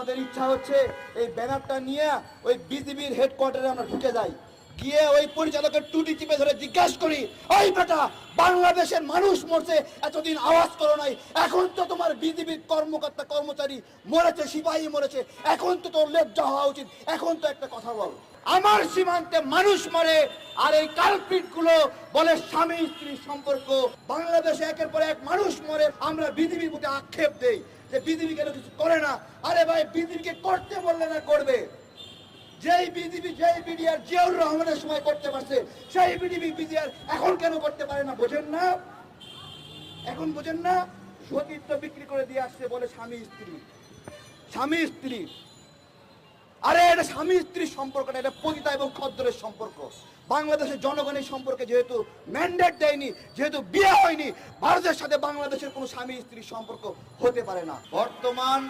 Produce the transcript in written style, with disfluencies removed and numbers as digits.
আমাদের ইচ্ছা হচ্ছে এই ব্যানারটা নিয়ে ওই বিজিবির হেডকোয়ার্টারে আমরা ঢুকে যাই, গিয়ে ওই পরিচালকের টুটি চিপে ধরে জিজ্ঞাসা করি, ওই বেটা বাংলাদেশের মানুষ মরছে, এতদিন আওয়াজ করো নাই, এখন তো তোমার বিজিবির কর্মকর্তা কর্মচারী মরেছে, সিপাহী মরেছে, এখন তো তোর লজ্জা হওয়া উচিত, এখন তো একটা কথা বল। আমার সীমান্তে মানুষ মরে আর এই কালপিট গুলো বলে স্বামী স্ত্রীর সম্পর্ক। বাংলাদেশে একের পর এক মানুষ মরে, আমরা বিজিবির প্রতি আক্ষেপ দেই যে বিজিবি কেন কিছু করে না। আরে ভাই, বিজিবিকে করতে বললে না করবে? যেই বিজিবি যেই বিডিআর জিয়াউর রহমানের সময় করতে পারছে, সেই বিডিআর এখন কেন করতে পারে না? বোঝেন না? এখন বোঝেন না? সতীত্ব বিক্রি করে দিয়ে আসছে বলে স্বামী স্ত্রী, স্বামী স্ত্রী। আরে এটা স্বামী স্ত্রীর সম্পর্ক না, এটা পতিতা এবং খদ্দরের সম্পর্ক। বাংলাদেশের জনগণের সম্পর্কে যেহেতু ম্যান্ডেট দেয়নি, যেহেতু বিয়ে হয়নি, ভারতের সাথে বাংলাদেশের কোনো স্বামী স্ত্রীর সম্পর্ক হতে পারে না। বর্তমান